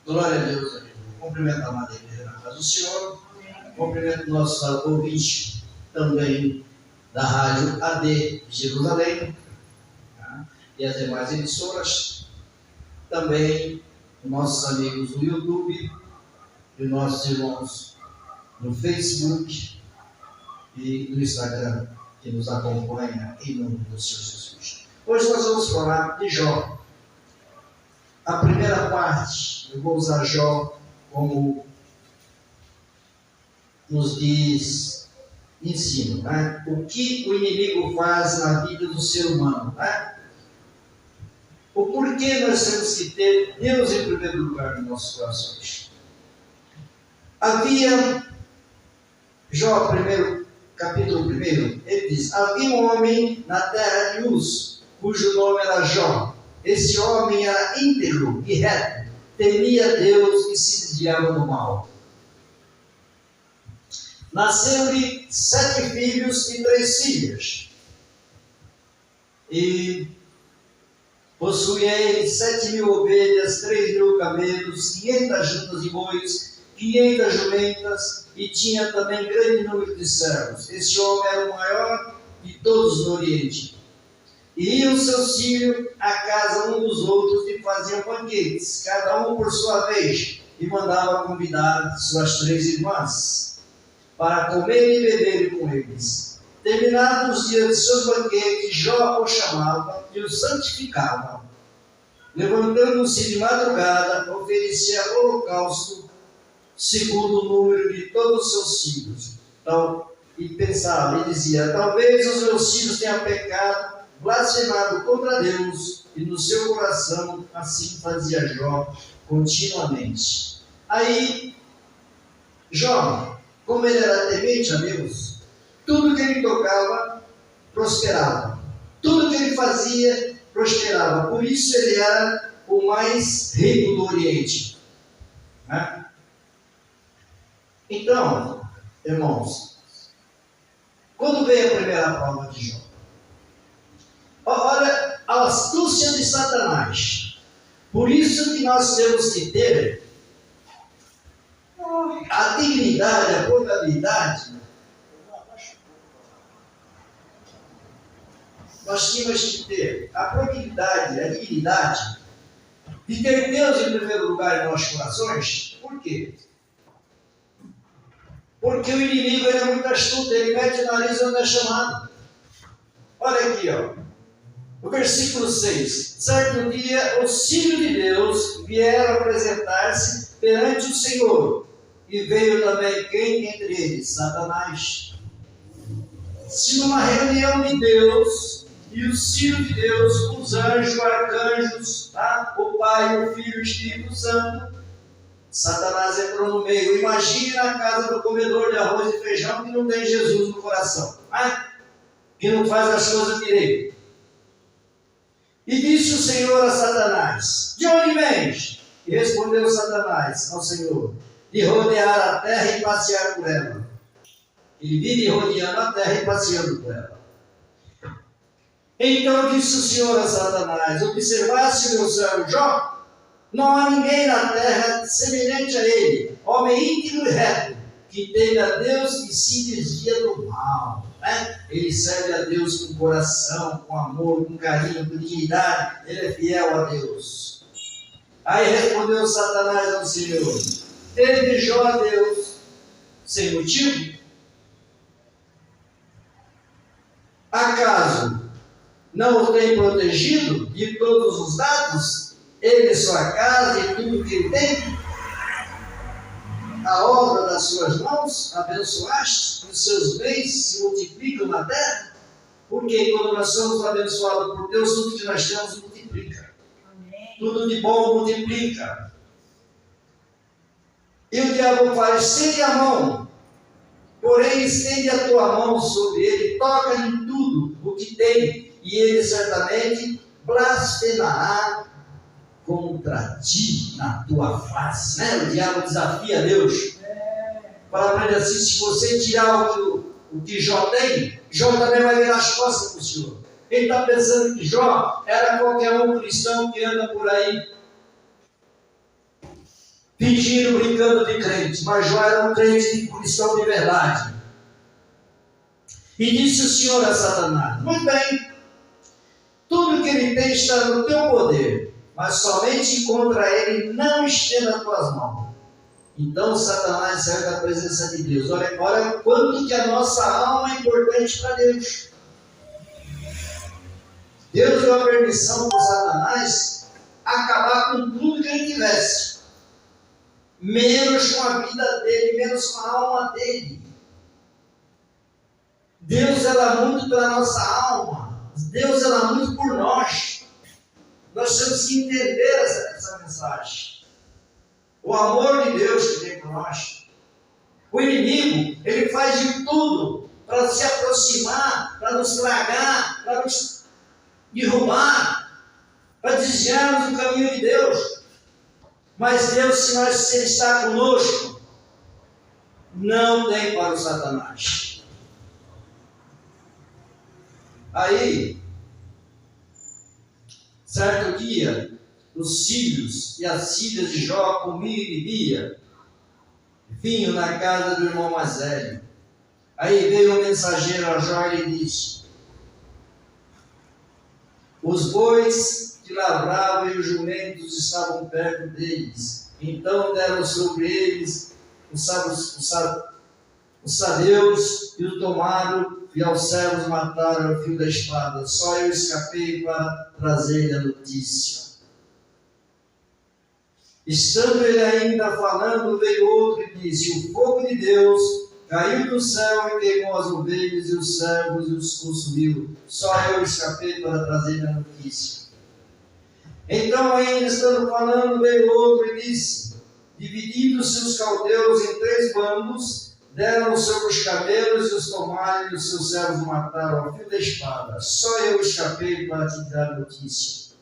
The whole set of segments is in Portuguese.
Glória a Deus, amigo. Cumprimento a amada igreja na casa do Senhor. Cumprimento o nosso ouvinte também da Rádio AD de Jerusalém, tá? E as demais emissoras. Também nossos amigos do YouTube e nossos irmãos no Facebook e no Instagram que nos acompanha em nome do Senhor Jesus. Hoje nós vamos falar de Jó. A primeira parte, eu vou usar Jó como nos diz ensino, né? O que o inimigo faz na vida do ser humano, né? O porquê nós temos que ter Deus em primeiro lugar nos nossos corações. Havia, Jó, capítulo 1, ele diz: havia um homem na terra de Uz, cujo nome era Jó. Esse homem era íntegro e reto, temia Deus e se desviava do mal. Nasceu-lhe 7 filhos e 3 filhas. E possuía ele 7.000 ovelhas, 3.000 camelos, 500 juntas de bois, 500 jumentas, e tinha também grande número de servos. Esse homem era o maior de todos no Oriente. E iam seus filhos à casa um dos outros e faziam banquetes, cada um por sua vez, e mandava convidar suas 3 irmãs, para comer e beber com eles. Terminados os dias de seus banquetes, Jó o chamava e o santificava. Levantando-se de madrugada, oferecia holocausto, segundo o número de todos os seus filhos. Então, e pensava, e dizia: talvez os meus filhos tenham pecado, blasfemado contra Deus, e no seu coração assim fazia Jó continuamente. Aí, Jó, como ele era temente a Deus, tudo que ele tocava prosperava, tudo que ele fazia prosperava. Por isso ele era o mais rico do Oriente, né? Então, irmãos, quando veio a primeira prova de Jó, olha a astúcia de Satanás. Por isso que nós temos que ter a dignidade, a probabilidade. Nós tínhamos que ter a probabilidade, a dignidade de ter Deus em primeiro lugar em nossos corações. Por quê? Porque o inimigo é muito astuto, ele mete o nariz onde é chamado. Olha aqui, ó. O versículo 6. Certo dia, os filhos de Deus vieram apresentar-se perante o Senhor. E veio também quem entre eles? Satanás. Se numa reunião de Deus, e os filhos de Deus, os anjos, arcanjos, tá? O Pai, o Filho e o Espírito Santo, Satanás entrou no meio. Imagine na casa do comedor de arroz e feijão que não tem Jesus no coração, né? Que não faz as coisas direito. E disse o Senhor a Satanás: de onde vens? E respondeu Satanás ao Senhor: de rodear a terra e passear por ela. Ele vive rodeando a terra e passeando por ela. Então disse o Senhor a Satanás: observaste meu servo Jó? Não há ninguém na terra semelhante a ele, homem íntegro e reto, que teme a Deus e se desvia do mal. Né? Ele serve a Deus com coração, com amor, com carinho, com dignidade. Ele é fiel a Deus. Aí respondeu Satanás ao Senhor: teve Jó a Deus sem motivo? Acaso não o tem protegido de todos os dados? Ele, sua casa e tudo que ele tem? A obra das suas mãos abençoaste, os seus bens se multiplicam na terra? Porque quando nós somos abençoados por Deus, tudo que nós temos multiplica. Amém. Tudo de bom multiplica. E o diabo faz: estende a mão, porém estende a tua mão sobre ele, toca em tudo o que tem, e ele certamente blasfemará contra ti na tua face, né? O diabo desafia Deus. Fala para ele assim: se você tirar o que Jó tem, Jó também vai virar as costas para o Senhor. Ele está pensando que Jó era qualquer um cristão que anda por aí fingindo, brincando de crente, mas Jó era um crente de cristão de verdade. E disse o Senhor a Satanás: muito bem, tudo que ele tem está no teu poder, mas somente contra ele não estenda as tuas mãos. Então Satanás saiu da presença de Deus. Olha quanto que a nossa alma é importante para Deus. Deus deu a permissão para Satanás acabar com tudo que ele tivesse, menos com a vida dele, menos com a alma dele. Deus zela muito pela nossa alma. Deus zela muito por nós. Nós temos que entender essa mensagem. O amor de Deus que tem por nós. O inimigo, ele faz de tudo para se aproximar, para nos tragar, para nos derrubar, para desviarmos do caminho de Deus. Mas Deus, se Ele está conosco, não tem para o Satanás. Aí, certo dia, os filhos e as filhas de Jó comiam e bebiam vinho na casa do irmão mais velho. Aí veio o mensageiro a Jó e lhe disse: os bois que lavravam e os jumentos estavam perto deles. Então deram sobre eles os sabeus e o tomaram, e aos servos mataram ao fio da espada. Só eu escapei para trazer-lhe a notícia. Estando ele ainda falando, veio outro e disse: o fogo de Deus caiu do céu e queimou as ovelhas e os servos e os consumiu. Só eu escapei para trazer a notícia. Então, ainda estando falando, veio outro e disse: dividindo-se os caldeus em 3 bandos, deram sobre os camelos e os tomaram, e os seus servos mataram ao fio da espada. Só eu escapei para te dar a notícia.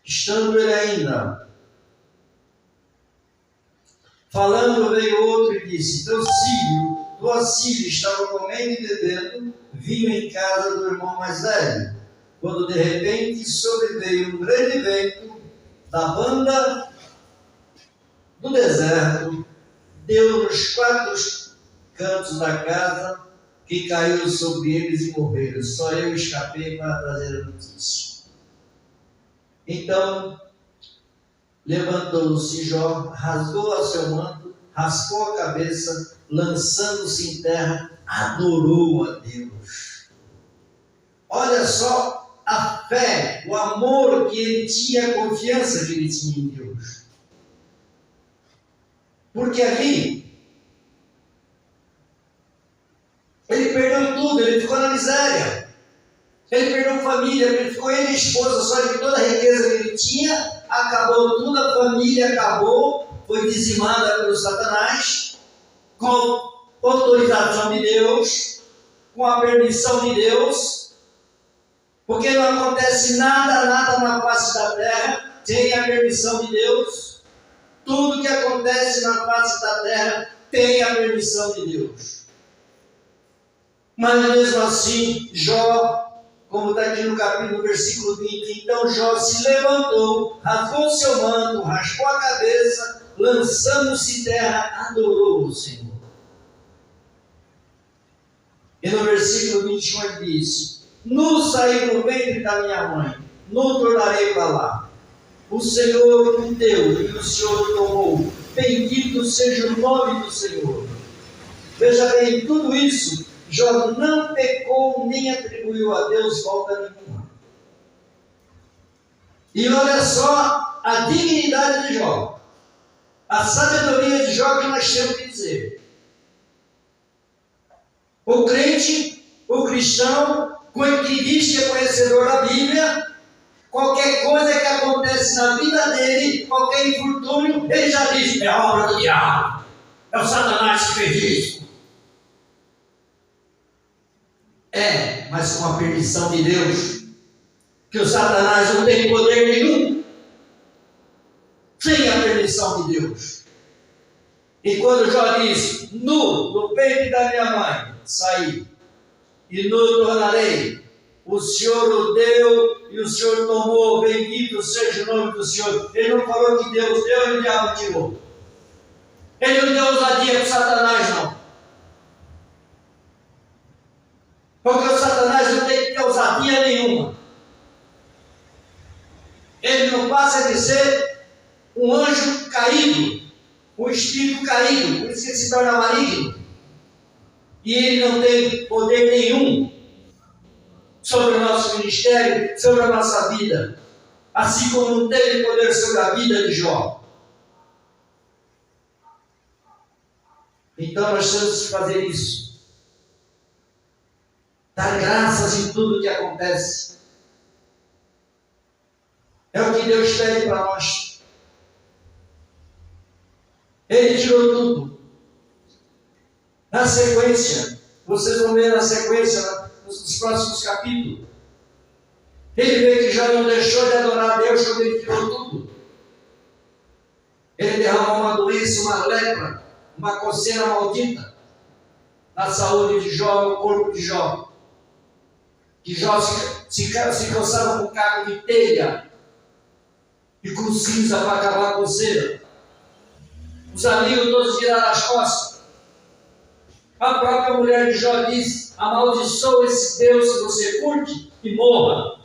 Estando ele ainda falando, veio outro e disse: tua filha estava comendo e bebendo vinho em casa do irmão mais velho, quando de repente sobreveio um grande vento da banda do deserto, deu nos 4 cantos da casa, que caiu sobre eles e morreram. Só eu escapei para trazer a notícia. Então levantou-se Jó, rasgou o seu manto, raspou a cabeça, lançando-se em terra, adorou a Deus. Olha só a fé, o amor que ele tinha, a confiança que ele tinha em Deus. Porque ali ele perdeu tudo, ele ficou na miséria. Ele perdeu família, ele ficou ele e a esposa, só que toda a riqueza que ele tinha acabou, toda a família acabou, foi dizimada pelo Satanás, com autorização de Deus, com a permissão de Deus, porque não acontece nada na face da terra sem a permissão de Deus. Tudo que acontece na face da terra tem a permissão de Deus. Mas mesmo assim, Jó, como está aqui no capítulo, versículo 20, então Jó se levantou, rasgou seu manto, raspou a cabeça, lançando-se em terra, adorou o Senhor. E no versículo 21 ele disse: nu saí do ventre da minha mãe, nu tornarei para lá. O Senhor me deu e o Senhor tomou. Bendito seja o nome do Senhor. Veja bem, tudo isso, Jó não pecou nem atribuiu a Deus falta nenhuma. E olha só a dignidade de Jó, a sabedoria de Jó que nós temos que dizer. O crente, o cristão, que diz que é conhecedor da Bíblia, qualquer coisa que acontece na vida dele, qualquer infortúnio, ele já diz: é obra do diabo, é o Satanás que fez isso. É, mas com a permissão de Deus, que o Satanás não tem poder nenhum, sem a permissão de Deus. E quando Jó diz: nu, no peito da minha mãe, saí, e nu tornarei, o Senhor o deu e o Senhor tomou, bendito seja o nome do Senhor. Ele não falou que Deus deu e o diabo tirou. Ele não deu ousadia para o Satanás, não. Porque o Satanás não tem que ter ousadia nenhuma. Ele não passa de ser um anjo caído, um espírito caído, por isso que ele se torna maligno. E ele não tem poder nenhum sobre o nosso ministério, sobre a nossa vida. Assim como não teve poder sobre a vida de Jó. Então nós temos que fazer isso. Dar graças em tudo que acontece. É o que Deus pede para nós. Ele tirou tudo. Na sequência, vocês vão ver na sequência, nos próximos capítulos. Ele vê que já não deixou de adorar a Deus quando ele tirou tudo. Ele derramou uma doença, uma lepra, uma coceira maldita na saúde de Jó, no corpo de Jó. Que Jó se coçava com caco de telha e com cinza para acabar a coceira. Os amigos todos viraram as costas. A própria mulher de Jó diz: amaldiçoa esse Deus que você curte e morra.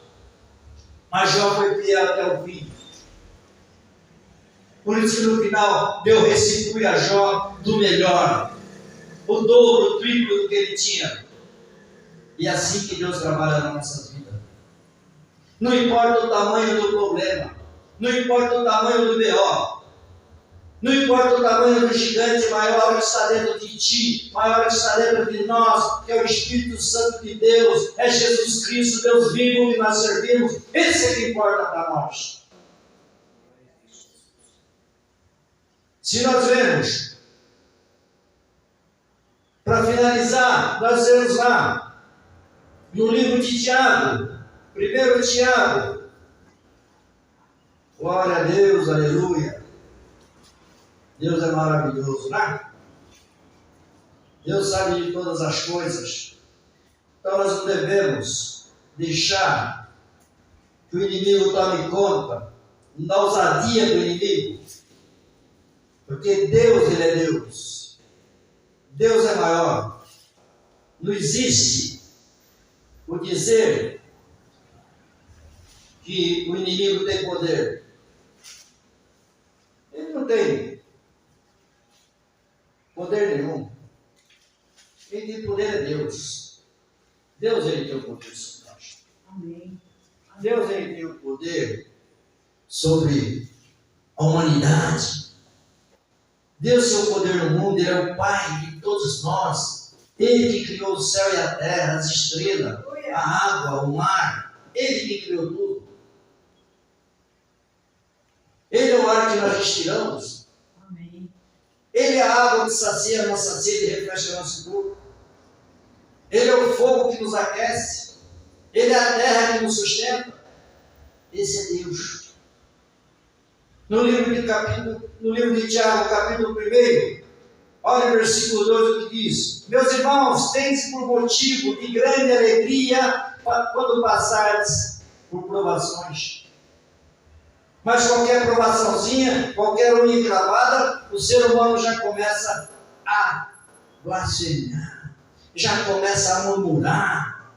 Mas Jó foi fiel até o fim. Por isso que no final Deus restitui a Jó do melhor, o dobro, o triplo do que ele tinha. E é assim que Deus trabalha na nossa vida. Não importa o tamanho do problema, não importa o tamanho do B.O., não importa o tamanho do gigante, maior que está dentro de ti, maior que está dentro de nós, que é o Espírito Santo de Deus, é Jesus Cristo, Deus vivo que nós servimos. Esse é que importa para nós. Se nós vemos, para finalizar, nós vemos lá, no livro de Tiago, 1 Tiago, glória a Deus, aleluia. Deus é maravilhoso, né? Deus sabe de todas as coisas. Então nós não devemos deixar que o inimigo tome conta da ousadia do inimigo. Porque Deus, Ele é Deus. Deus é maior. Não existe o dizer que o inimigo tem poder. Ele não tem poder nenhum. Quem tem poder é Deus. Deus, Ele tem o poder sobre nós. Amém. Deus, Ele tem o poder sobre a humanidade. Deus tem o poder no mundo. Ele é o Pai de todos nós. Ele que criou o céu e a terra, as estrelas, a água, o mar. Ele que criou tudo. Ele é o ar que nós respiramos. Amém. Ele é a água que sacia a nossa sede e refresca o nosso corpo. Ele é o fogo que nos aquece. Ele é a terra que nos sustenta. Esse é Deus. No livro de Tiago, capítulo 1, olha o versículo 2, o que diz: meus irmãos, tendes por motivo de grande alegria quando passardes por provações. Mas qualquer provaçãozinha, qualquer unha cravada, o ser humano já começa a blasfemar, já começa a murmurar.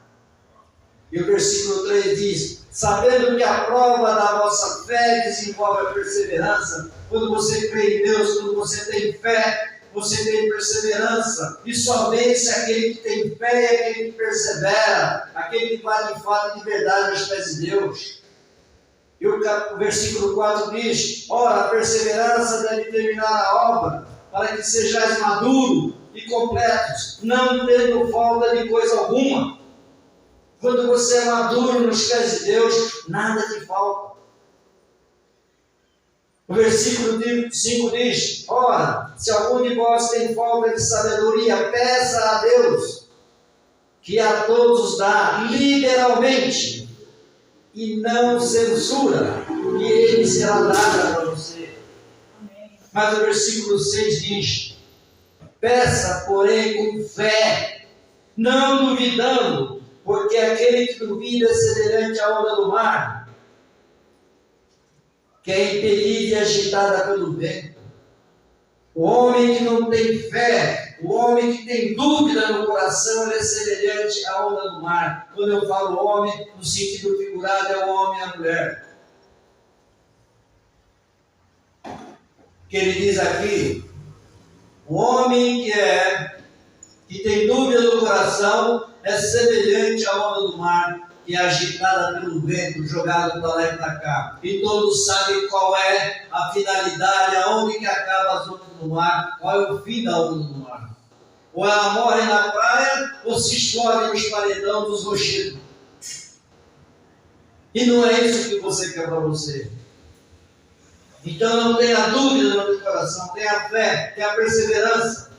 E o versículo 3 diz: sabendo que a prova da vossa fé desenvolve a perseverança. Quando você crê em Deus, quando você tem fé, você tem perseverança. E só vence aquele que tem fé e aquele que persevera, aquele que vai de fato de verdade aos pés de Deus. E o versículo 4 diz: ora, a perseverança deve terminar a obra, para que sejais maduros e completos, não tendo falta de coisa alguma. Quando você é maduro nos pés de Deus, nada te falta. O versículo 5 diz: ora, se algum de vós tem falta de sabedoria, peça a Deus, que a todos dá liberalmente, e não censura, e ele será dado para você. Amém. Mas o versículo 6 diz: peça, porém, com fé, não duvidando, porque aquele que duvida é semelhante à onda do mar, que é impelida e agitada pelo vento. O homem que não tem fé, o homem que tem dúvida no coração, ele é semelhante à onda do mar. Quando eu falo homem, no sentido figurado, é o homem e a mulher. Que ele diz aqui, o homem que tem dúvida no coração é semelhante à onda do mar, que é agitada pelo vento, jogada para lá e para cá. E todos sabem qual é a finalidade, aonde que acaba as ondas do mar, qual é o fim da onda do mar. Ou ela morre na praia, ou se explode no paredão dos rochedos. E não é isso que você quer para você. Então não tenha dúvida no teu coração, tenha fé, tenha perseverança.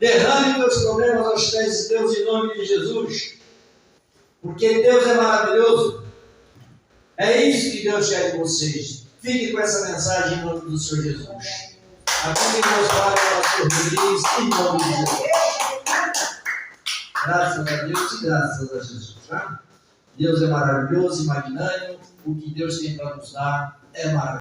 Derrame teus problemas aos pés de Deus em nome de Jesus. Porque Deus é maravilhoso. É isso que Deus quer de vocês. Fique com essa mensagem em nome do Senhor Jesus. Aqui quem nos fala é o pastor Rodrigues, em nome de Jesus. Graças a Deus e graças a Jesus. Tá? Deus é maravilhoso e magnânimo. O que Deus tem para nos dar é maravilhoso.